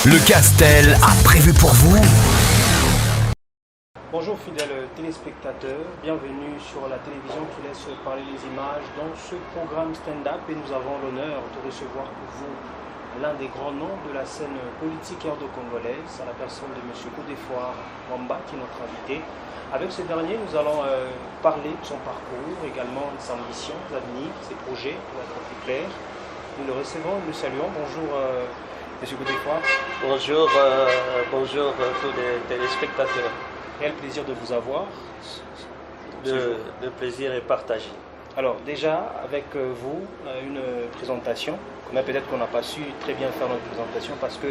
Le Castel a prévu pour vous. Bonjour fidèles téléspectateurs, bienvenue sur la télévision qui laisse parler les images dans ce programme stand-up et nous avons l'honneur de recevoir pour vous l'un des grands noms de la scène politique erdo-congolaise, à la personne de M. Godefroid Mwamba qui est notre invité. Avec ce dernier, nous allons parler de son parcours, également de ses ambitions d'avenir, ses projets pour être plus clair. Nous le recevons, nous le saluons. Bonjour M. Godefroid. Bonjour, bonjour tous les téléspectateurs. Quel plaisir de vous avoir. Le plaisir est partagé. Alors déjà, avec vous, une présentation. Peut-être qu'on n'a pas su très bien faire notre présentation parce que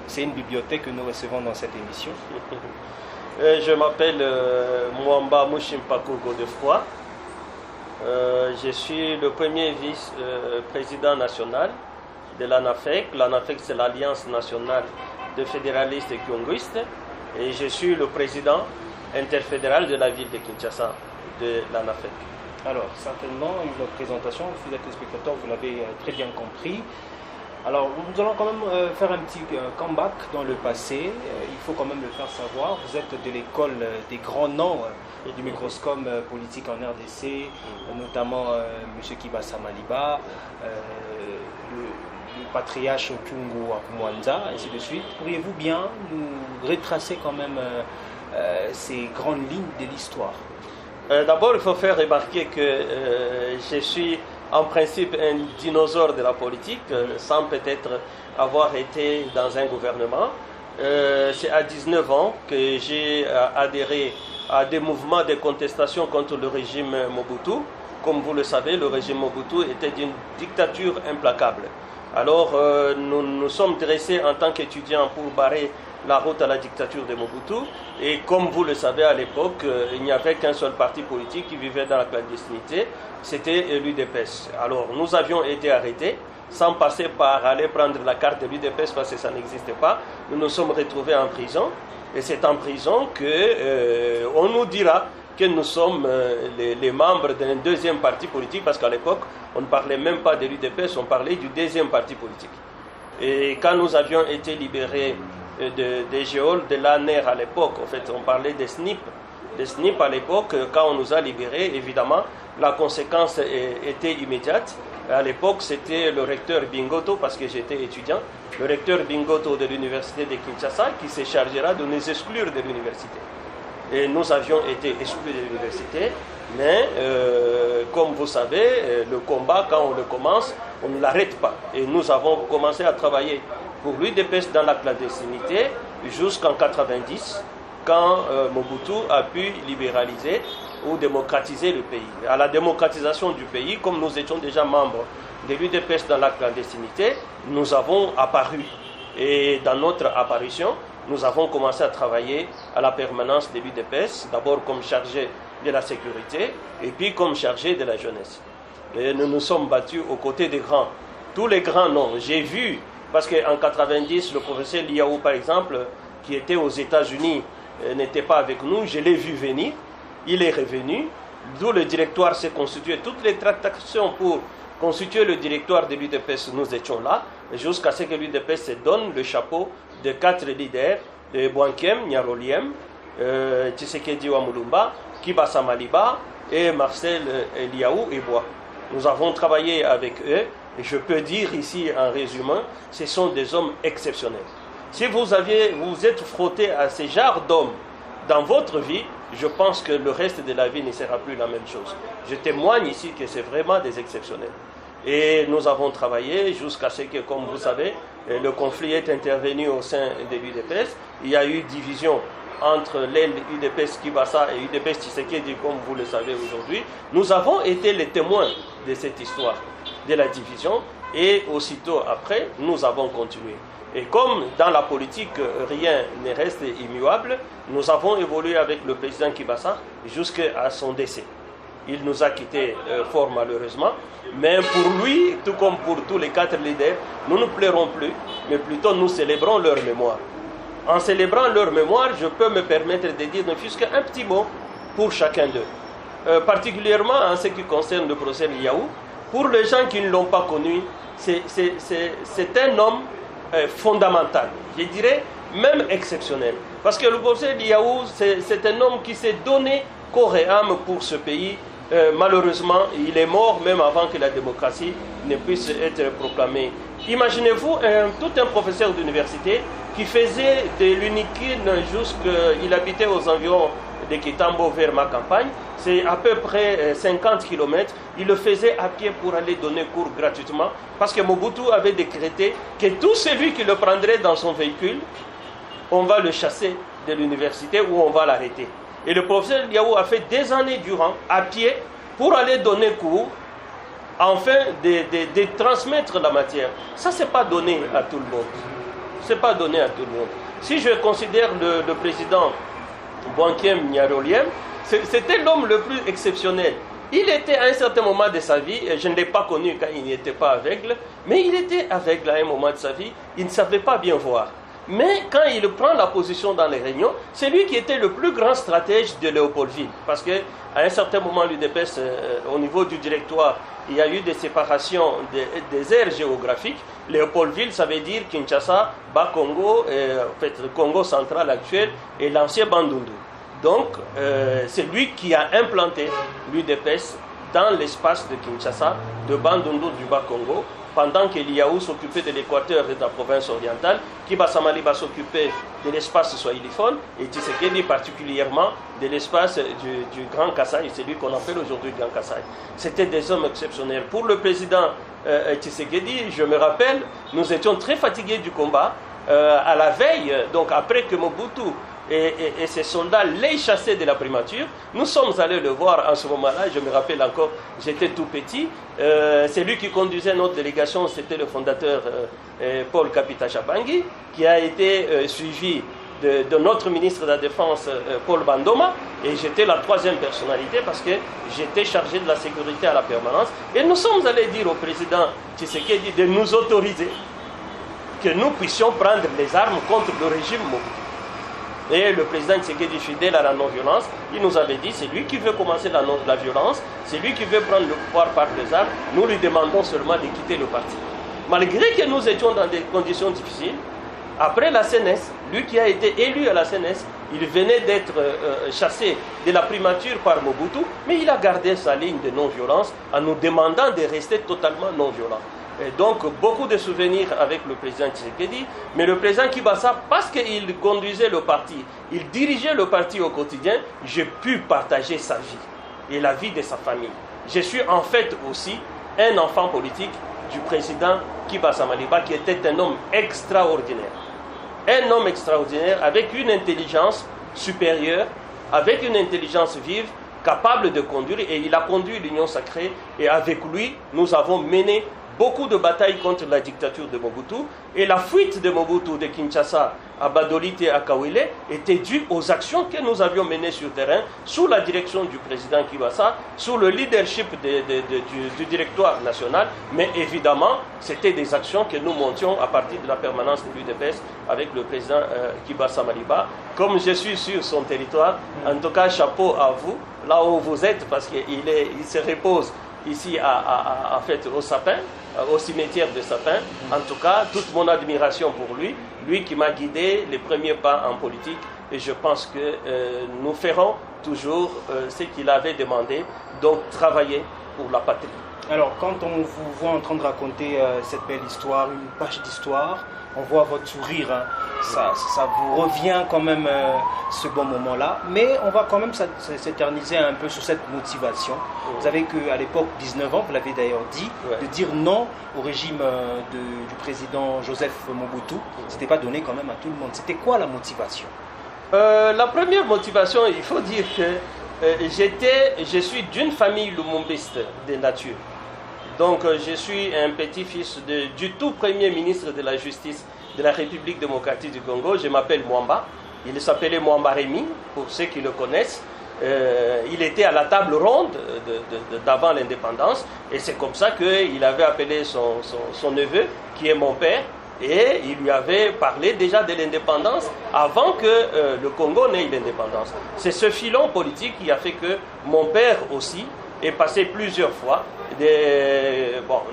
c'est une bibliothèque que nous recevons dans cette émission. Je m'appelle Mwamba Mushimpaku Godefroid. Je suis le premier vice-président national de l'ANAFEC. L'ANAFEC, c'est l'Alliance nationale de fédéralistes et kyonguistes. Et je suis le président interfédéral de la ville de Kinshasa, de l'ANAFEC. Alors, certainement, une présentation, fidèles téléspectateurs, vous l'avez très bien compris. Alors, nous allons quand même faire un petit comeback dans le passé. Il faut quand même le faire savoir. Vous êtes de l'école des grands noms du microscope politique en RDC, notamment M. Kibasa Maliba, le patriarche Kyungu Akumwanza, ainsi de suite. Pourriez-vous bien nous retracer quand même ces grandes lignes de l'histoire? D'abord, il faut faire remarquer que je suis en principe un dinosaure de la politique, sans peut-être avoir été dans un gouvernement. C'est à 19 ans que j'ai adhéré à des mouvements de contestation contre le régime Mobutu. Comme vous le savez, le régime Mobutu était d'une dictature implacable. Alors, nous nous sommes dressés en tant qu'étudiants pour barrer la route à la dictature de Mobutu. Et comme vous le savez, à l'époque, il n'y avait qu'un seul parti politique qui vivait dans la clandestinité, c'était l'UDPS. Alors, nous avions été arrêtés, sans passer par aller prendre la carte de l'UDPS parce que ça n'existait pas. Nous nous sommes retrouvés en prison. Et c'est en prison qu'on nous dira que nous sommes les membres d'un deuxième parti politique, parce qu'à l'époque, on ne parlait même pas de l'UDPS, on parlait du deuxième parti politique. Et quand nous avions été libérés des géoles, de l'ANER à l'époque, en fait, on parlait des SNIP. Les SNIP à l'époque, quand on nous a libérés, évidemment, la conséquence était immédiate. À l'époque, c'était le recteur Bingoto, parce que j'étais étudiant, le recteur Bingoto de l'université de Kinshasa, qui se chargera de nous exclure de l'université. Et nous avions été exclus de l'université, mais comme vous savez, le combat, quand on le commence, on ne l'arrête pas. Et nous avons commencé à travailler pour l'UDPS dans la clandestinité jusqu'en 90, quand Mobutu a pu libéraliser ou démocratiser le pays. À la démocratisation du pays, comme nous étions déjà membres de l'UDPS dans la clandestinité, nous avons apparu. Et dans notre apparition, nous avons commencé à travailler à la permanence de l'UDPS, d'abord comme chargé de la sécurité et puis comme chargé de la jeunesse. Et nous nous sommes battus aux côtés des grands. Tous les grands noms. J'ai vu, parce qu'en 90, le professeur Liaou, par exemple, qui était aux États-Unis, n'était pas avec nous. Je l'ai vu venir. Il est revenu. D'où le directoire s'est constitué. Toutes les tractations pour constituer le directoire de l'UDPS, nous étions là, jusqu'à ce que l'UDPS se donne le chapeau de 4 leaders, de Bouankem, Nyaroliem, Tshisekedi Wamulumba, Kibasa Maliba et Marcel Liaou Eboa. Nous avons travaillé avec eux et je peux dire ici en résumé, ce sont des hommes exceptionnels. Si vous êtes frotté à ces genres d'hommes dans votre vie, je pense que le reste de la vie ne sera plus la même chose. Je témoigne ici que c'est vraiment des exceptionnels. Et nous avons travaillé jusqu'à ce que, comme vous savez, le conflit est intervenu au sein de l'UDPS. Il y a eu division entre l'aile UDPS Kibasa et UDPS Tshisekedi, comme vous le savez aujourd'hui. Nous avons été les témoins de cette histoire, de la division, et aussitôt après, nous avons continué. Et comme dans la politique, rien ne reste immuable, nous avons évolué avec le président Kibasa jusqu'à son décès. Il nous a quittés fort malheureusement, mais pour lui, tout comme pour tous les 4 leaders, nous ne pleurons plus, mais plutôt nous célébrons leur mémoire. En célébrant leur mémoire, je peux me permettre de dire ne fût-ce qu'un petit mot pour chacun d'eux. Particulièrement en ce qui concerne le professeur Liaou, pour les gens qui ne l'ont pas connu, c'est un homme fondamental, je dirais même exceptionnel. Parce que le professeur Liaou, c'est un homme qui s'est donné corps et âme pour ce pays. Malheureusement, il est mort même avant que la démocratie ne puisse être proclamée. Imaginez-vous tout un professeur d'université qui faisait de l'Unikine jusqu'il habitait aux environs de Kitambo vers ma campagne. C'est à peu près 50 km. Il le faisait à pied pour aller donner cours gratuitement parce que Mobutu avait décrété que tout celui qui le prendrait dans son véhicule, on va le chasser de l'université ou on va l'arrêter. Et le professeur Liaou a fait des années durant, à pied, pour aller donner cours, afin de transmettre la matière. Ça, ce n'est pas donné à tout le monde. Ce n'est pas donné à tout le monde. Si je considère le président Boakiem Nyaroliem, c'était l'homme le plus exceptionnel. Il était à un certain moment de sa vie, je ne l'ai pas connu quand il n'était pas aveugle, mais il était aveugle à un moment de sa vie, il ne savait pas bien voir. Mais quand il prend la position dans les réunions, c'est lui qui était le plus grand stratège de Léopoldville. Parce qu'à un certain moment, l'UDPS, au niveau du directoire, il y a eu des séparations des aires géographiques. Léopoldville, ça veut dire Kinshasa, Bas-Congo, en fait, le Congo central actuel et l'ancien Bandundu. Donc, c'est lui qui a implanté l'UDPS dans l'espace de Kinshasa, de Bandundu du Bas-Congo, pendant que Liaou s'occupait de l'Équateur et de la province orientale, Kiba Samaliba s'occupait de l'espace swahiliphone et Tshisekedi particulièrement de l'espace du Grand Kasaï, c'est lui qu'on appelle aujourd'hui Grand Kasaï. C'était des hommes exceptionnels. Pour le président Tshisekedi, je me rappelle, nous étions très fatigués du combat. À la veille, donc après que Mobutu et ses soldats l'aient chassé de la primature, nous sommes allés le voir en ce moment-là, je me rappelle encore, j'étais tout petit, c'est lui qui conduisait notre délégation, c'était le fondateur Paul Kapita Chabangi, qui a été suivi de notre ministre de la Défense Paul Bandoma, et j'étais la troisième personnalité parce que j'étais chargé de la sécurité à la permanence, et nous sommes allés dire au président Tshisekedi de nous autoriser que nous puissions prendre les armes contre le régime Mobutu. Et le président Tshisekedi, fidèle à la non-violence, il nous avait dit, c'est lui qui veut commencer la violence, c'est lui qui veut prendre le pouvoir par les armes, nous lui demandons seulement de quitter le parti. Malgré que nous étions dans des conditions difficiles, après la CNS, lui qui a été élu à la CNS, il venait d'être chassé de la primature par Mobutu, mais il a gardé sa ligne de non-violence en nous demandant de rester totalement non-violent. Et donc, beaucoup de souvenirs avec le président Tshisekedi, mais le président Kibasa, parce qu'il conduisait le parti, il dirigeait le parti au quotidien, j'ai pu partager sa vie et la vie de sa famille. Je suis en fait aussi un enfant politique du président Kibasa Maliba, qui était un homme extraordinaire. Un homme extraordinaire avec une intelligence supérieure, avec une intelligence vive, capable de conduire, et il a conduit l'Union sacrée, et avec lui, nous avons mené beaucoup de batailles contre la dictature de Mobutu, et la fuite de Mobutu de Kinshasa à Badolite et à Kawele était due aux actions que nous avions menées sur le terrain sous la direction du président Kibasa, sous le leadership du directoire national, mais évidemment c'était des actions que nous montions à partir de la permanence de l'UDPS avec le président Kibasa Maliba. Comme je suis sur son territoire, en tout cas chapeau à vous, là où vous êtes, parce qu'il se repose ici en fait au Sapin, au cimetière de Sapin. En tout cas, toute mon admiration pour lui, lui qui m'a guidé les premiers pas en politique, et je pense que nous ferons toujours ce qu'il avait demandé, donc travailler pour la patrie. Alors, quand on vous voit en train de raconter cette belle histoire, une page d'histoire, on voit votre sourire, hein. Ça vous revient quand même ce bon moment-là, mais on va quand même s'éterniser un peu sur cette motivation. Vous savez qu'à l'époque, 19 ans, vous l'avez d'ailleurs dit, de dire non au régime du président Joseph Mobutu, c'était pas donné quand même à tout le monde. C'était quoi la motivation? La première motivation, il faut dire que je suis d'une famille lumumbiste de nature. Donc je suis un petit-fils du tout premier ministre de la Justice de la République démocratique du Congo. Je m'appelle Mwamba. Il s'appelait Mwamba Rémi, pour ceux qui le connaissent. Il était à la table ronde d'avant l'indépendance. Et c'est comme ça qu'il avait appelé son neveu, qui est mon père, et il lui avait parlé déjà de l'indépendance avant que le Congo n'ait l'indépendance. C'est ce filon politique qui a fait que mon père aussi est passé plusieurs fois.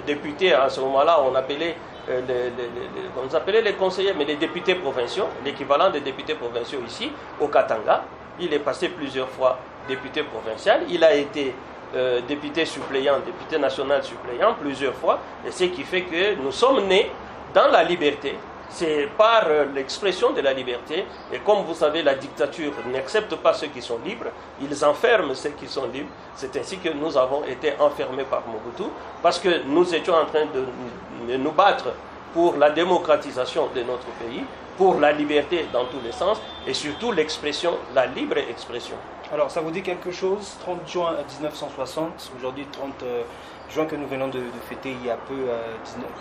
Député, à ce moment-là, on appelait vous appelez les conseillers, mais les députés provinciaux, l'équivalent des députés provinciaux ici, au Katanga. Il est passé plusieurs fois député provincial. Il a été député suppléant, député national suppléant plusieurs fois. Et ce qui fait que nous sommes nés dans la liberté. C'est par l'expression de la liberté. Et comme vous savez, la dictature n'accepte pas ceux qui sont libres. Ils enferment ceux qui sont libres. C'est ainsi que nous avons été enfermés par Mobutu. Parce que nous étions en train de nous battre pour la démocratisation de notre pays, pour la liberté dans tous les sens, et surtout l'expression, la libre expression. Alors, ça vous dit quelque chose? 30 juin 1960, aujourd'hui 30 juin que nous venons de fêter il y a peu,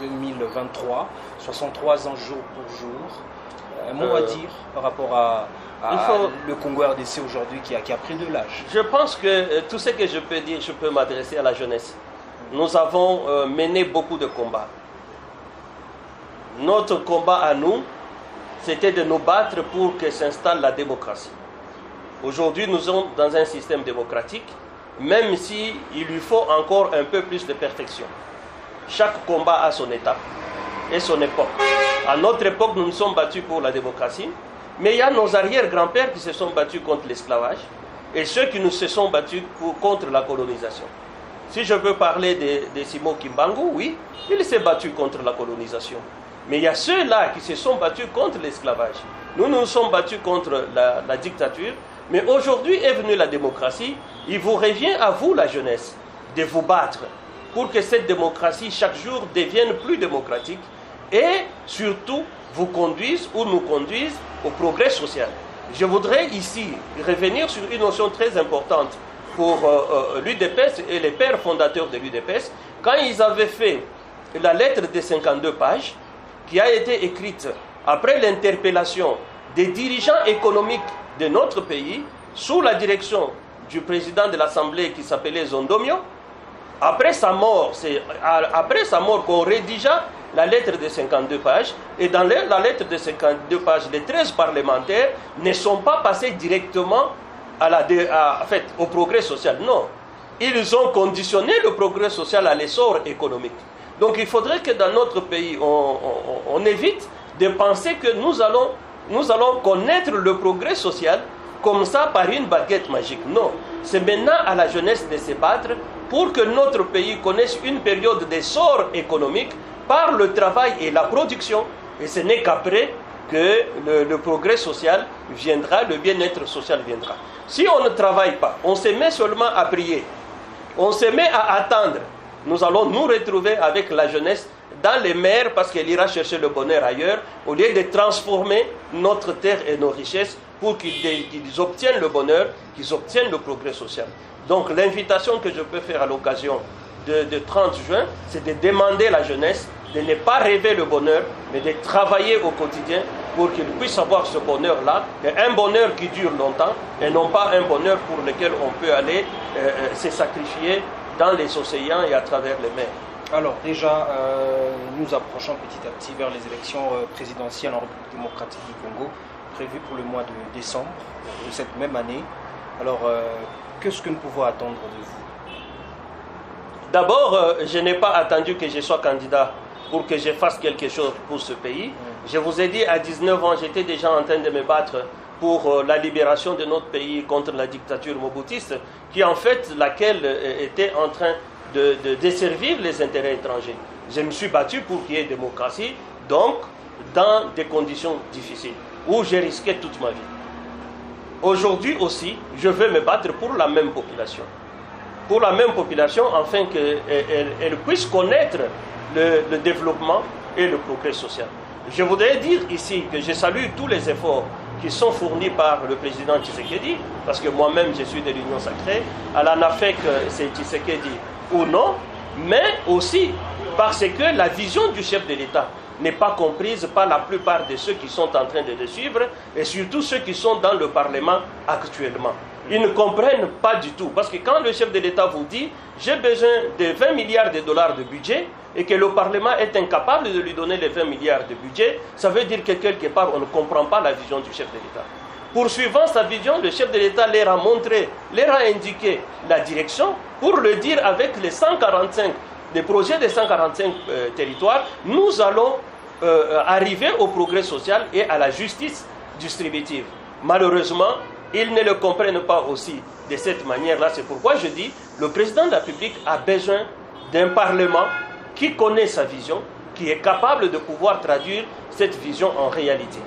2023, 63 ans jour pour jour. Un mot à dire par rapport à le Congo RDC aujourd'hui qui a pris de l'âge? Je pense que tout ce que je peux dire, je peux m'adresser à la jeunesse. Nous avons mené beaucoup de combats. Notre combat à nous, c'était de nous battre pour que s'installe la démocratie. Aujourd'hui, nous sommes dans un système démocratique, même s'il lui faut encore un peu plus de perfection. Chaque combat a son étape et son époque. À notre époque, nous nous sommes battus pour la démocratie, mais il y a nos arrière-grands-pères qui se sont battus contre l'esclavage et ceux qui nous se sont battus contre la colonisation. Si je peux parler de Simon Kimbangu, oui, il s'est battu contre la colonisation. Mais il y a ceux-là qui se sont battus contre l'esclavage. Nous nous sommes battus contre la dictature. Mais aujourd'hui est venue la démocratie. Il vous revient à vous, la jeunesse, de vous battre pour que cette démocratie, chaque jour, devienne plus démocratique et surtout vous conduise ou nous conduise au progrès social. Je voudrais ici revenir sur une notion très importante pour l'UDPS et les pères fondateurs de l'UDPS. Quand ils avaient fait la lettre de 52 pages, qui a été écrite après l'interpellation des dirigeants économiques de notre pays, sous la direction du président de l'Assemblée qui s'appelait Zondomio. Après sa mort, c'est après sa mort qu'on rédigea la lettre de 52 pages. Et dans la lettre de 52 pages, les 13 parlementaires ne sont pas passés directement au progrès social. Non. Ils ont conditionné le progrès social à l'essor économique. Donc il faudrait que dans notre pays, on évite de penser que nous allons connaître le progrès social comme ça par une baguette magique. Non, c'est maintenant à la jeunesse de se battre pour que notre pays connaisse une période d'essor économique par le travail et la production. Et ce n'est qu'après que le progrès social viendra, le bien-être social viendra. Si on ne travaille pas, on se met seulement à prier, on se met à attendre, nous allons nous retrouver avec la jeunesse dans les mers parce qu'elle ira chercher le bonheur ailleurs, au lieu de transformer notre terre et nos richesses pour qu'ils obtiennent le bonheur, qu'ils obtiennent le progrès social. Donc l'invitation que je peux faire à l'occasion de 30 juin, c'est de demander à la jeunesse de ne pas rêver le bonheur, mais de travailler au quotidien pour qu'ils puissent avoir ce bonheur-là, un bonheur qui dure longtemps, et non pas un bonheur pour lequel on peut aller se sacrifier dans les océans et à travers les mers. Alors déjà, nous approchons petit à petit vers les élections présidentielles en République démocratique du Congo, prévues pour le mois de décembre de cette même année. Alors, qu'est-ce que nous pouvons attendre de vous? D'abord, je n'ai pas attendu que je sois candidat pour que je fasse quelque chose pour ce pays. Je vous ai dit, à 19 ans, j'étais déjà en train de me battre pour la libération de notre pays contre la dictature mobutiste, qui en fait, laquelle était en train de desservir les intérêts étrangers. Je me suis battu pour qu'il y ait démocratie, donc dans des conditions difficiles, où j'ai risqué toute ma vie. Aujourd'hui aussi, je veux me battre pour la même population. Pour la même population, afin qu'elle puisse connaître le développement et le progrès social. Je voudrais dire ici que je salue tous les efforts qui sont fournis par le président Tshisekedi, parce que moi-même je suis de l'Union sacrée, à l'ANAFEC c'est Tshisekedi ou non, mais aussi parce que la vision du chef de l'État n'est pas comprise par la plupart de ceux qui sont en train de le suivre, et surtout ceux qui sont dans le Parlement actuellement. Ils ne comprennent pas du tout, parce que quand le chef de l'État vous dit « j'ai besoin de 20 milliards de dollars de budget », et que le Parlement est incapable de lui donner les 20 milliards de budget, ça veut dire que quelque part on ne comprend pas la vision du chef de l'État. Poursuivant sa vision, le chef de l'État leur a montré, leur a indiqué la direction pour le dire avec les 145 des projets des 145 territoires, nous allons arriver au progrès social et à la justice distributive. Malheureusement, ils ne le comprennent pas aussi de cette manière-là. C'est pourquoi je dis, le président de la République a besoin d'un Parlement qui connaît sa vision, qui est capable de pouvoir traduire cette vision en réalité.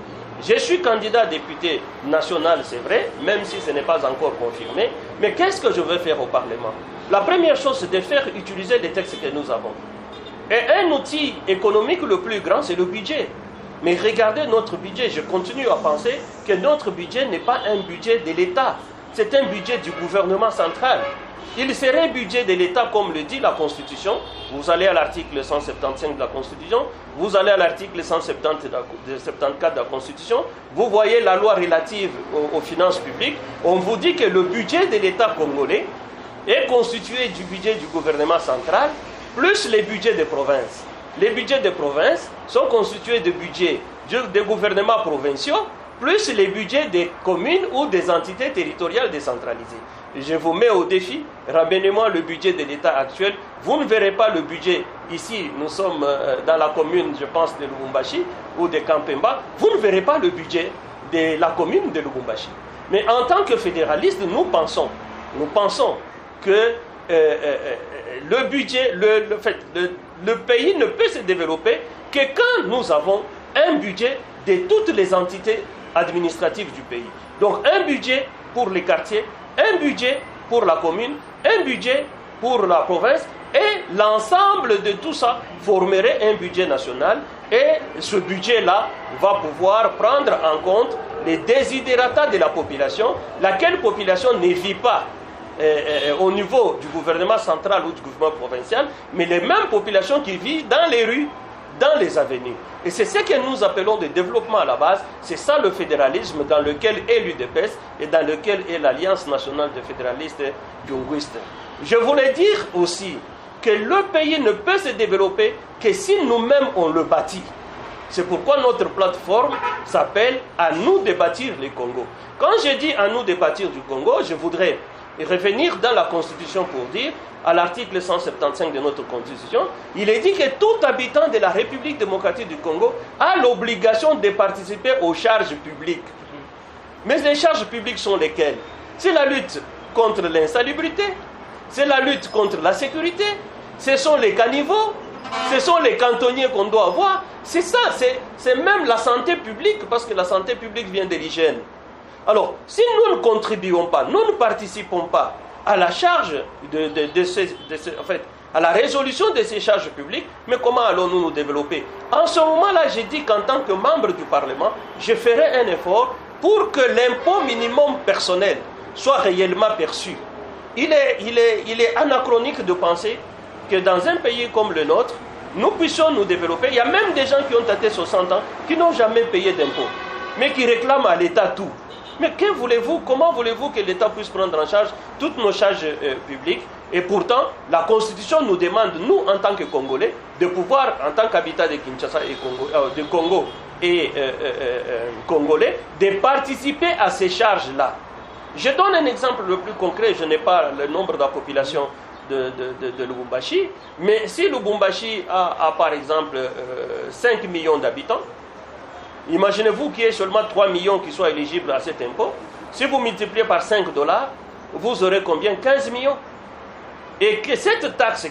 Je suis candidat député national, c'est vrai, même si ce n'est pas encore confirmé, mais qu'est-ce que je veux faire au Parlement? La première chose, c'est de faire utiliser les textes que nous avons. Et un outil économique le plus grand, c'est le budget. Mais regardez notre budget, je continue à penser que notre budget n'est pas un budget de l'État, c'est un budget du gouvernement central. Il serait un budget de l'État comme le dit la Constitution. Vous allez à l'article 175 de la Constitution, vous allez à l'article 174 de la Constitution, vous voyez la loi relative aux finances publiques, on vous dit que le budget de l'État congolais est constitué du budget du gouvernement central, plus les budgets des provinces. Les budgets des provinces sont constitués de budgets des gouvernements provinciaux, plus les budgets des communes ou des entités territoriales décentralisées. Je vous mets au défi, ramenez-moi le budget de l'État actuel. Vous ne verrez pas le budget ici, nous sommes dans la commune, je pense, de Lubumbashi ou de Kampemba. Vous ne verrez pas le budget de la commune de Lubumbashi. Mais en tant que fédéralistes, nous pensons que le budget, le pays ne peut se développer que quand nous avons un budget de toutes les entités administratives du pays. Donc un budget pour les quartiers, un budget pour la commune, un budget pour la province, et l'ensemble de tout ça formerait un budget national, et ce budget-là va pouvoir prendre en compte les desiderata de la population, laquelle population ne vit pas au niveau du gouvernement central ou du gouvernement provincial, mais les mêmes populations qui vivent dans les rues, dans les avenues. Et c'est ce que nous appelons le développement à la base. C'est ça le fédéralisme dans lequel est l'UDPS et dans lequel est l'Alliance nationale des fédéralistes linguistes. Je voulais dire aussi que le pays ne peut se développer que si nous-mêmes on le bâtit. C'est pourquoi notre plateforme s'appelle « À nous de bâtir le Congo ». Quand je dis « À nous de bâtir du Congo », je voudrais revenir dans la Constitution pour dire, à l'article 175 de notre Constitution, il est dit que tout habitant de la République démocratique du Congo a l'obligation de participer aux charges publiques. Mais les charges publiques sont lesquelles? C'est la lutte contre l'insalubrité, c'est la lutte contre la sécurité, ce sont les caniveaux, ce sont les cantonniers qu'on doit avoir. C'est ça, c'est même la santé publique, parce que la santé publique vient de l'hygiène. Alors, si nous ne contribuons pas, nous ne participons pas à la charge en fait, à la résolution de ces charges publiques, mais comment allons-nous nous développer? En ce moment-là, j'ai dit qu'en tant que membre du Parlement, je ferai un effort pour que l'impôt minimum personnel soit réellement perçu. Il est anachronique de penser que dans un pays comme le nôtre, nous puissions nous développer. Il y a même des gens qui ont atteint 60 ans qui n'ont jamais payé d'impôts, mais qui réclament à l'État tout. Mais que voulez-vous, comment voulez-vous que l'État puisse prendre en charge toutes nos charges publiques? Et pourtant, la Constitution nous demande, nous, en tant que Congolais, de pouvoir, en tant qu'habitants de Kinshasa et de Congo et Congolais, de participer à ces charges-là. Je donne un exemple le plus concret, je n'ai pas le nombre de la population de Lubumbashi, mais si Lubumbashi a par exemple 5 millions d'habitants, imaginez-vous qu'il y ait seulement 3 millions qui soient éligibles à cet impôt. Si vous multipliez par $5, vous aurez combien? 15 millions. Et que cette taxe,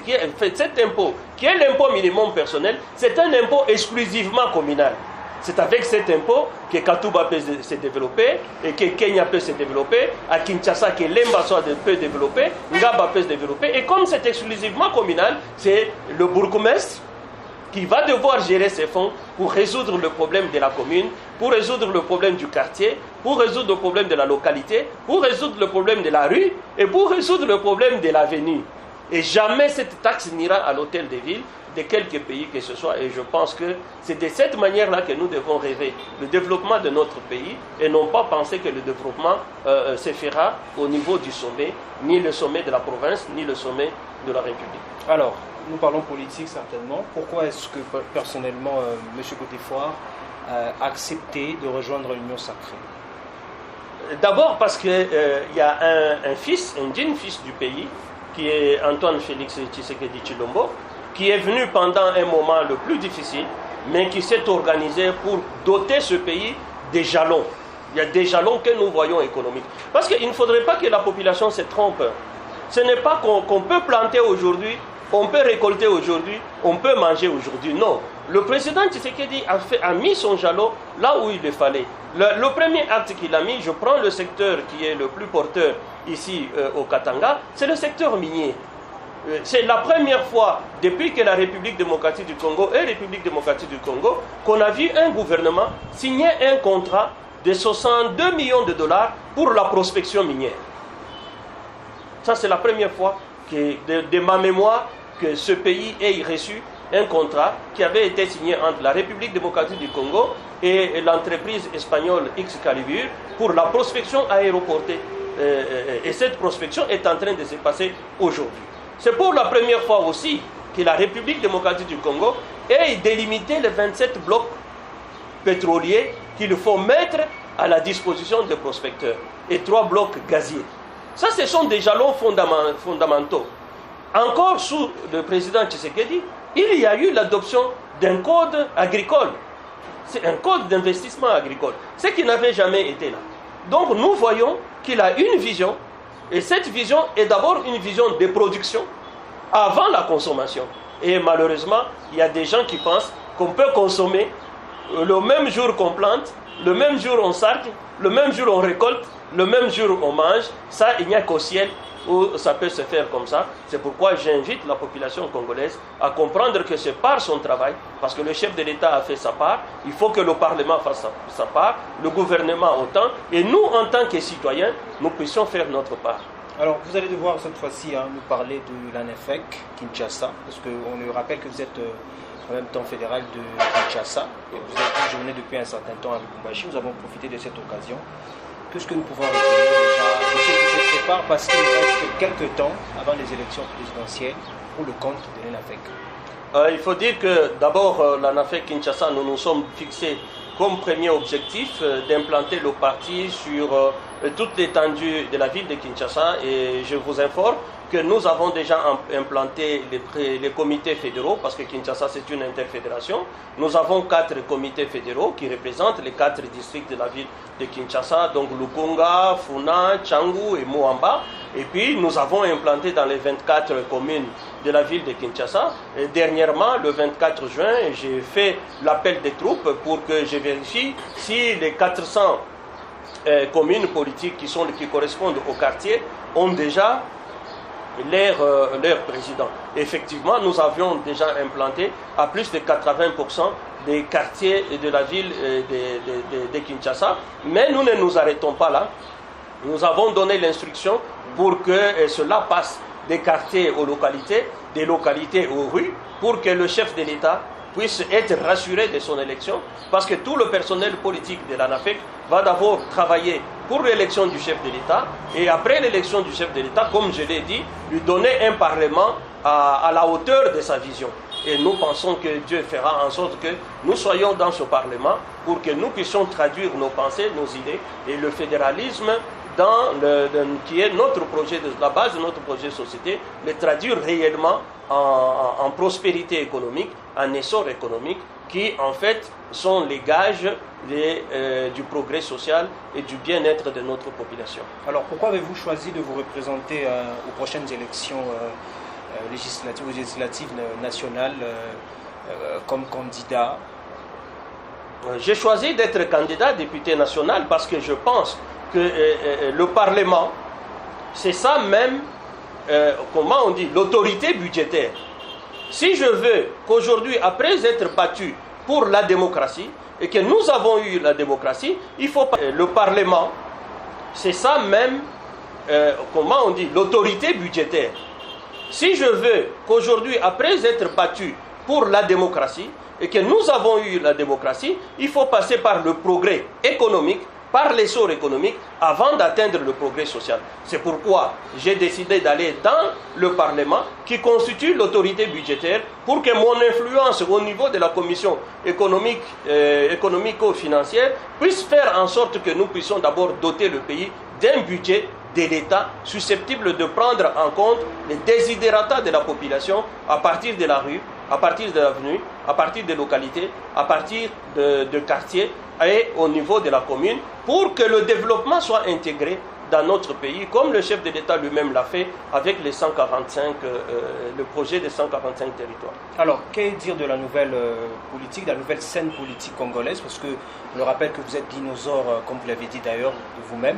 cet impôt, qui est l'impôt minimum personnel, c'est un impôt exclusivement communal. C'est avec cet impôt que Katuba peut se développer, et que Kenya peut se développer, à Kinshasa que Lemba peut développer, Ngaba peut se développer. Et comme c'est exclusivement communal, c'est le bourgmestre qui va devoir gérer ces fonds pour résoudre le problème de la commune, pour résoudre le problème du quartier, pour résoudre le problème de la localité, pour résoudre le problème de la rue et pour résoudre le problème de l'avenue. Et jamais cette taxe n'ira à l'hôtel de ville de quelque pays que ce soit. Et je pense que c'est de cette manière-là que nous devons rêver le développement de notre pays et non pas penser que le développement se fera au niveau du sommet, ni le sommet de la province, ni le sommet de la République. Alors, nous parlons politique certainement. Pourquoi est-ce que personnellement, M. Godefroid a accepté de rejoindre l'Union sacrée? D'abord parce qu'il y a un fils, un digne fils du pays, qui est Antoine Félix Tshisekedi Tshilombo, qui est venu pendant un moment le plus difficile, mais qui s'est organisé pour doter ce pays des jalons. Il y a des jalons que nous voyons économiques. Parce qu'il ne faudrait pas que la population se trompe. Ce n'est pas qu'on peut planter aujourd'hui, on peut récolter aujourd'hui, on peut manger aujourd'hui. Non. Le président Tshisekedi a mis son jalon là où il le fallait. Le premier acte qu'il a mis, je prends le secteur qui est le plus porteur ici au Katanga, c'est le secteur minier. C'est la première fois depuis que la République démocratique du Congo et République démocratique du Congo qu'on a vu un gouvernement signer un contrat de 62 millions de dollars pour la prospection minière. Ça, c'est la première fois que, de ma mémoire que ce pays ait reçu un contrat qui avait été signé entre la République démocratique du Congo et l'entreprise espagnole Excalibur pour la prospection aéroportée. Et cette prospection est en train de se passer aujourd'hui. C'est pour la première fois aussi que la République démocratique du Congo ait délimité les 27 blocs pétroliers qu'il faut mettre à la disposition des prospecteurs et 3 blocs gaziers. Ça, ce sont des jalons fondamentaux. Encore sous le président Tshisekedi, il y a eu l'adoption d'un code agricole. C'est un code d'investissement agricole, ce qui n'avait jamais été là. Donc nous voyons qu'il a une vision, et cette vision est d'abord une vision de production avant la consommation. Et malheureusement, il y a des gens qui pensent qu'on peut consommer le même jour qu'on plante, le même jour on sarque, le même jour on récolte, le même jour on mange. Ça, il n'y a qu'au ciel où ça peut se faire comme ça. C'est pourquoi j'invite la population congolaise à comprendre que c'est par son travail, parce que le chef de l'État a fait sa part, il faut que le Parlement fasse sa part, le gouvernement autant, et nous, en tant que citoyens, nous puissions faire notre part. Alors, vous allez devoir cette fois-ci nous parler de l'ANEFEC Kinshasa, parce qu'on nous rappelle que vous êtes en même temps fédéral de Kinshasa, et vous êtes séjourné depuis un certain temps à Lubumbashi. Nous avons profité de cette occasion. Qu'est-ce que nous pouvons retenir déjà? Je sais que se prépare parce qu'il reste quelques temps avant les élections présidentielles pour le compte de l'ANEFEC. Il faut dire que d'abord, l'ANEFEC Kinshasa, nous nous sommes fixés comme premier objectif d'implanter le parti sur toute l'étendue de la ville de Kinshasa, et je vous informe que nous avons déjà implanté les comités fédéraux, parce que Kinshasa c'est une interfédération. Nous avons 4 comités fédéraux qui représentent les 4 districts de la ville de Kinshasa, donc Lukunga, Funa, Tchangu et Moamba. Et puis nous avons implanté dans les 24 communes de la ville de Kinshasa. Et dernièrement, le 24 juin, j'ai fait l'appel des troupes pour que je vérifie si les 400 communes politiques qui correspondent au quartier ont déjà leur président. Effectivement, nous avions déjà implanté à plus de 80% des quartiers de la ville de Kinshasa, mais nous ne nous arrêtons pas là. Nous avons donné l'instruction pour que cela passe des quartiers aux localités, des localités aux rues, pour que le chef de l'État puisse être rassuré de son élection, parce que tout le personnel politique de l'ANEFEC va d'abord travailler pour l'élection du chef de l'État, et après l'élection du chef de l'État, comme je l'ai dit, lui donner un parlement à la hauteur de sa vision. Et nous pensons que Dieu fera en sorte que nous soyons dans ce parlement pour que nous puissions traduire nos pensées, nos idées, et le fédéralisme qui est notre projet, la base de notre projet de société, le traduire réellement en prospérité économique, en essor économique, qui en fait sont les gages du progrès social et du bien-être de notre population. Alors pourquoi avez-vous choisi de vous représenter aux prochaines élections législatives nationales comme candidat? J'ai choisi d'être candidat député national parce que je pense que le Parlement, c'est ça même, comment on dit, l'autorité budgétaire. Si je veux qu'aujourd'hui, après être battu pour la démocratie, et que nous avons eu la démocratie, il faut pas... Le Parlement, c'est ça même, comment on dit, l'autorité budgétaire. Si je veux qu'aujourd'hui, après être battu pour la démocratie, et que nous avons eu la démocratie, il faut passer par le progrès économique, par l'essor économique, avant d'atteindre le progrès social. C'est pourquoi j'ai décidé d'aller dans le Parlement, qui constitue l'autorité budgétaire, pour que mon influence au niveau de la commission économico-financière puisse faire en sorte que nous puissions d'abord doter le pays d'un budget de l'État susceptible de prendre en compte les desiderata de la population à partir de la rue, à partir de l'avenue, à partir des localités, à partir de quartiers et au niveau de la commune, pour que le développement soit intégré dans notre pays, comme le chef de l'État lui-même l'a fait avec les 145, le projet des 145 territoires. Alors, qu'est dire de la nouvelle politique, de la nouvelle scène politique congolaise? Parce que je le rappelle que vous êtes dinosaure, comme vous l'avez dit d'ailleurs de vous-même.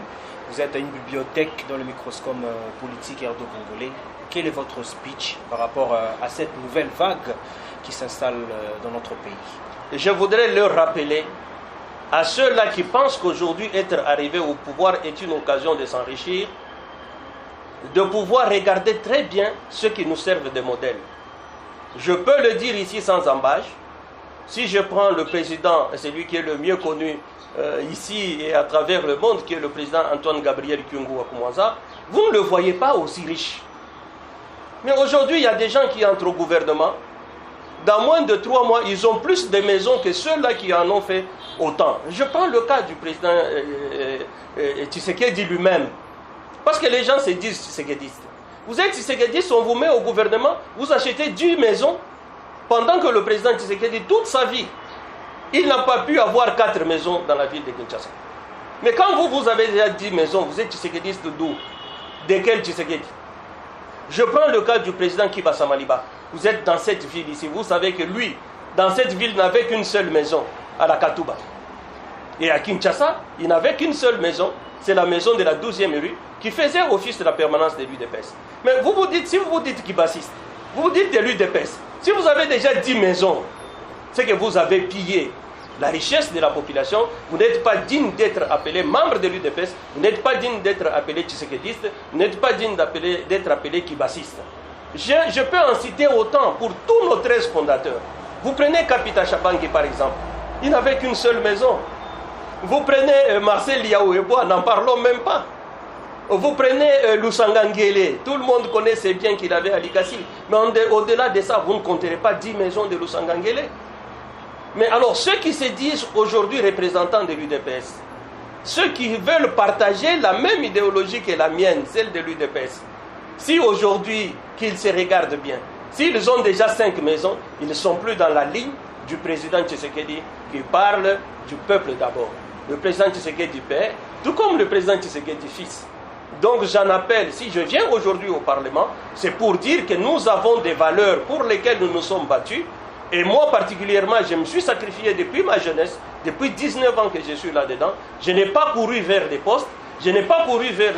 Vous êtes à une bibliothèque dans le microscope politique erdo-congolais. Quel est votre speech par rapport à cette nouvelle vague qui s'installe dans notre pays? Je voudrais leur rappeler à ceux-là qui pensent qu'aujourd'hui être arrivé au pouvoir est une occasion de s'enrichir, de pouvoir regarder très bien ceux qui nous servent de modèle. Je peux le dire ici sans embâche. Si je prends le président, celui qui est le mieux connu ici et à travers le monde, qui est le président Antoine Gabriel Kyungu Akumwanza, vous ne le voyez pas aussi riche. Mais aujourd'hui, il y a des gens qui entrent au gouvernement. Dans moins de 3 mois, ils ont plus de maisons que ceux-là qui en ont fait autant. Je prends le cas du président Tshisekedi lui-même. Parce que les gens se disent tshisekedistes. Vous êtes tshisekediste, on vous met au gouvernement, vous achetez 10 maisons, pendant que le président Tshisekedi, toute sa vie, il n'a pas pu avoir 4 maisons dans la ville de Kinshasa. Mais quand vous avez déjà 10 maisons, vous êtes tshisekediste d'où? De quel Tshisekedi? Je prends le cas du président Kiba Samaliba. Vous êtes dans cette ville ici. Vous savez que lui, dans cette ville, n'avait qu'une seule maison, à la Katouba. Et à Kinshasa, il n'avait qu'une seule maison. C'est la maison de la 12e rue, qui faisait office de la permanence de l'UDPS. Mais vous vous dites, si vous vous dites Kibasiste, vous vous dites de l'UDPS. Si vous avez déjà 10 maisons, c'est que vous avez pillé la richesse de la population, vous n'êtes pas digne d'être appelé membre de l'UDPS, vous n'êtes pas digne d'être appelé tshisekediste, vous n'êtes pas digne d'être appelé kibasiste. Je peux en citer autant pour tous nos 13 fondateurs. Vous prenez Kapita Chabangi par exemple, il n'avait qu'une seule maison. Vous prenez Marcel Liaoueboua, n'en parlons même pas. Vous prenez Lusanga Ngele, tout le monde connaît ces biens qu'il avait à Likasi. Mais au-delà de ça, vous ne compterez pas 10 maisons de Lusanga Ngele. Mais alors, ceux qui se disent aujourd'hui représentants de l'UDPS, ceux qui veulent partager la même idéologie que la mienne, celle de l'UDPS, si aujourd'hui qu'ils se regardent bien, s'ils ont déjà 5 maisons, ils ne sont plus dans la ligne du président Tshisekedi qui parle du peuple d'abord. Le président Tshisekedi père, tout comme le président Tshisekedi fils. Donc j'en appelle, si je viens aujourd'hui au Parlement, c'est pour dire que nous avons des valeurs pour lesquelles nous nous sommes battus. Et moi particulièrement, je me suis sacrifié depuis ma jeunesse, depuis 19 ans que je suis là-dedans. Je n'ai pas couru vers les postes, je n'ai pas couru vers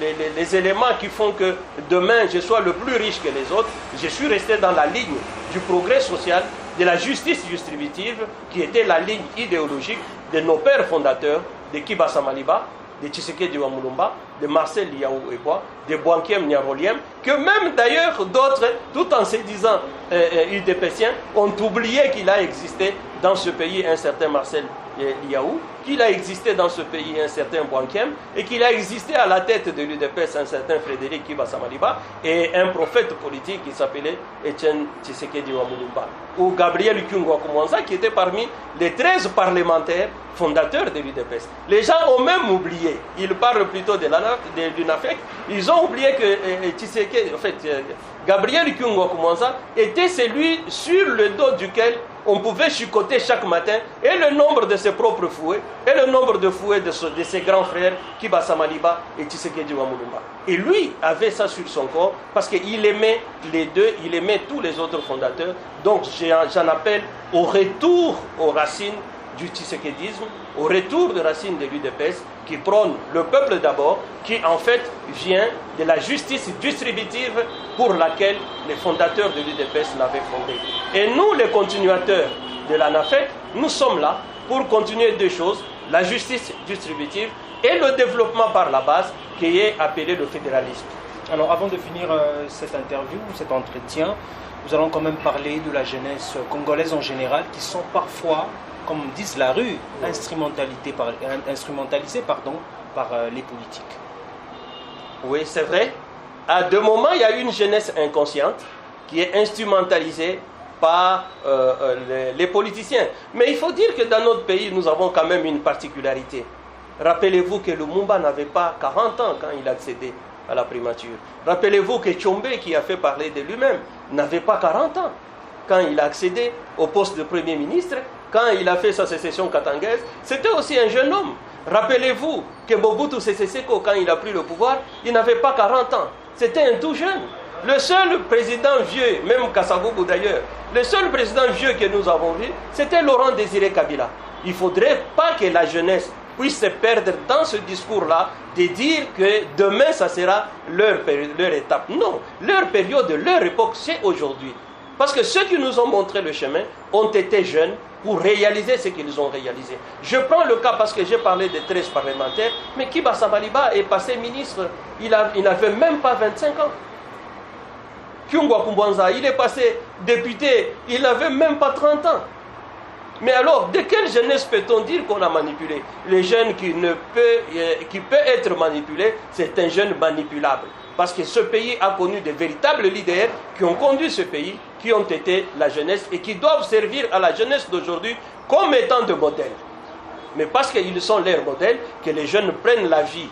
les éléments qui font que demain je sois le plus riche que les autres. Je suis resté dans la ligne du progrès social, de la justice distributive, qui était la ligne idéologique de nos pères fondateurs, de Kiba Samaliba, de Tshisekedi Wamulumba, de Marcel Liaoueboua, de Bouankiem Nyaroliem, que même d'ailleurs d'autres, tout en se disant UDPSiens, ont oublié qu'il a existé dans ce pays un certain Marcel Liaou, qu'il a existé dans ce pays un certain Bouankiem, et qu'il a existé à la tête de l'UDPS un certain Frédéric Kiba Samaliba, et un prophète politique qui s'appelait Etienne Tshisekedi Wamulumba, ou Gabriel Kyungu Akumwanza, qui était parmi les 13 parlementaires fondateurs de l'UDPS. Les gens ont même oublié, ils parlent plutôt de l'UNAFEC, ils ont oublié que Tshisekedi, en fait, Gabriel Kyungu Akumwanza était celui sur le dos duquel on pouvait chicoter chaque matin, et le nombre de ses propres fouets, et le nombre de fouets de ses grands frères, Kiba Samaliba et Tshisekedi Wamulumba. Et lui avait ça sur son corps, parce qu'il aimait les deux, il aimait tous les autres fondateurs. Donc j'en appelle au retour aux racines du tshisekedisme, au retour des racines de l'UDPS, qui prône le peuple d'abord, qui en fait vient de la justice distributive pour laquelle les fondateurs de l'UDPS l'avaient fondée. Et nous, les continuateurs de l'ANAFEC, nous sommes là pour continuer deux choses, la justice distributive et le développement par la base, qui est appelé le fédéralisme. Alors avant de finir cette interview, cet entretien, nous allons quand même parler de la jeunesse congolaise en général, qui sont parfois, comme disent la rue, instrumentalisés par les politiques. Oui, c'est vrai. À deux moments, il y a une jeunesse inconsciente qui est instrumentalisée par les politiciens. Mais il faut dire que dans notre pays, nous avons quand même une particularité. Rappelez-vous que Lumumba n'avait pas 40 ans quand il accédait à la primature. Rappelez-vous que Tshombe, qui a fait parler de lui-même, n'avait pas 40 ans quand il a accédé au poste de Premier ministre, quand il a fait sa sécession katangaise. C'était aussi un jeune homme. Rappelez-vous que Mobutu Sese Seko, quand il a pris le pouvoir, il n'avait pas 40 ans. C'était un tout jeune. Le seul président vieux, même Kasavubu d'ailleurs, le seul président vieux que nous avons vu, c'était Laurent Désiré Kabila. Il ne faudrait pas que la jeunesse puisse se perdre dans ce discours-là de dire que demain, ça sera leur étape. Non, leur période, leur époque, c'est aujourd'hui. Parce que ceux qui nous ont montré le chemin ont été jeunes pour réaliser ce qu'ils ont réalisé. Je prends le cas parce que j'ai parlé de 13 parlementaires, mais Kiba Sabaliba est passé ministre, il n'avait même pas 25 ans. Kyungwa Kumbwanza, il est passé député, il n'avait même pas 30 ans. Mais alors, de quelle jeunesse peut-on dire qu'on a manipulé? Les jeunes qui peut être manipulé, c'est un jeune manipulable. Parce que ce pays a connu de véritables leaders qui ont conduit ce pays, qui ont été la jeunesse et qui doivent servir à la jeunesse d'aujourd'hui comme étant de modèles. Mais parce qu'ils sont leurs modèles, que les jeunes prennent la vie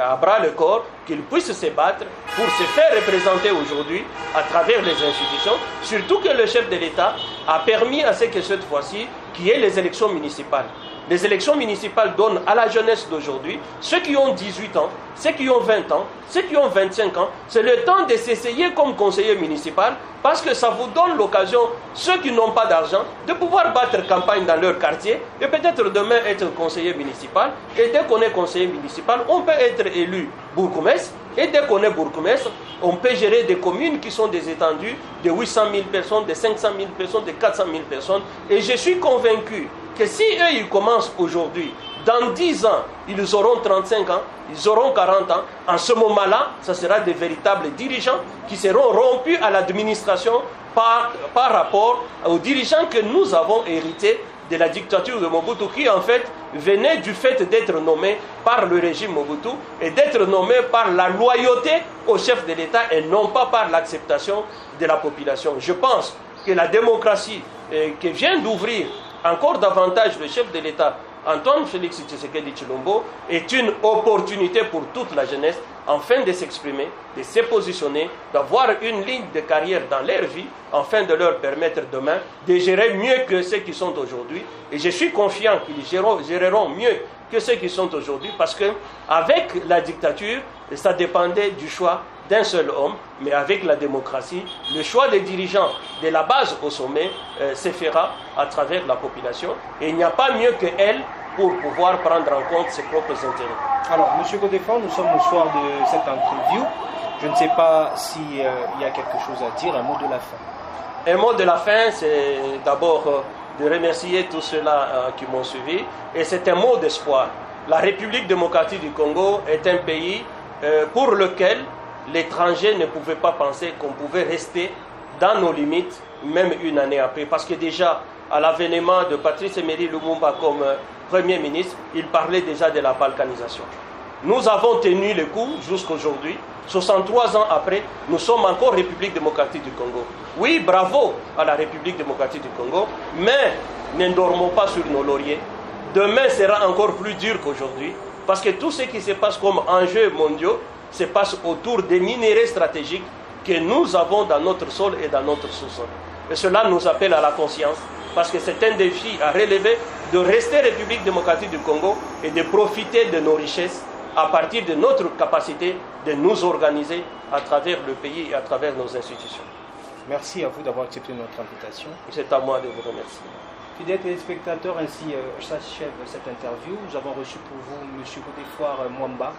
à bras le corps, qu'ils puissent se battre pour se faire représenter aujourd'hui à travers les institutions, surtout que le chef de l'État a permis à ce que cette fois-ci, qu'il y ait les élections municipales. Les élections municipales donnent à la jeunesse d'aujourd'hui, ceux qui ont 18 ans, ceux qui ont 20 ans, ceux qui ont 25 ans, c'est le temps de s'essayer comme conseiller municipal parce que ça vous donne l'occasion, ceux qui n'ont pas d'argent, de pouvoir battre campagne dans leur quartier et peut-être demain être conseiller municipal. Et dès qu'on est conseiller municipal, on peut être élu bourgmestre. Et dès qu'on est bourgmestre, on peut gérer des communes qui sont des étendues de 800 000 personnes, de 500 000 personnes, de 400 000 personnes. Et je suis convaincu que si eux, ils commencent aujourd'hui, dans 10 ans, ils auront 35 ans, ils auront 40 ans, en ce moment-là, ça sera des véritables dirigeants qui seront rompus à l'administration par rapport aux dirigeants que nous avons hérités de la dictature de Mobutu, qui en fait venait du fait d'être nommé par le régime Mobutu et d'être nommé par la loyauté au chef de l'État et non pas par l'acceptation de la population. Je pense que la démocratie que vient d'ouvrir encore davantage le chef de l'État, Antoine Félix Tshisekedi Tshilombo, est une opportunité pour toute la jeunesse afin de s'exprimer, de se positionner, d'avoir une ligne de carrière dans leur vie, afin de leur permettre demain de gérer mieux que ceux qui sont aujourd'hui. Et je suis confiant qu'ils géreront mieux que ceux qui sont aujourd'hui, parce que avec la dictature, ça dépendait du choix d'un seul homme, mais avec la démocratie, le choix des dirigeants de la base au sommet se fera à travers la population. Et il n'y a pas mieux qu'elle pour pouvoir prendre en compte ses propres intérêts. Alors, M. Godefroid, nous sommes au soir de cette interview. Je ne sais pas s'il y a quelque chose à dire, un mot de la fin. Un mot de la fin, c'est d'abord de remercier tous ceux-là qui m'ont suivi. Et c'est un mot d'espoir. La République démocratique du Congo est un pays pour lequel l'étranger ne pouvait pas penser qu'on pouvait rester dans nos limites, même une année après. Parce que déjà, à l'avènement de Patrice Emery Lumumba comme Premier ministre, il parlait déjà de la balkanisation. Nous avons tenu le coup jusqu'aujourd'hui. 63 ans après, nous sommes encore République démocratique du Congo. Oui, bravo à la République démocratique du Congo, mais ne dormons pas sur nos lauriers. Demain sera encore plus dur qu'aujourd'hui, parce que tout ce qui se passe comme enjeux mondiaux se passe autour des minéraux stratégiques que nous avons dans notre sol et dans notre sous-sol. Et cela nous appelle à la conscience, parce que c'est un défi à relever de rester République démocratique du Congo et de profiter de nos richesses à partir de notre capacité de nous organiser à travers le pays et à travers nos institutions. Merci à vous d'avoir accepté notre invitation. C'est à moi de vous remercier. Fidèles téléspectateurs, ainsi s'achève cette interview. Nous avons reçu pour vous M. Godefroid Mwamba,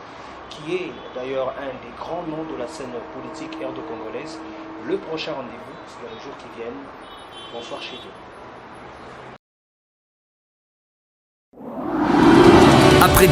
qui est d'ailleurs un des grands noms de la scène politique erdo-congolaise. Le prochain rendez-vous, c'est dans les jours qui viennent. Bonsoir chez Dieu.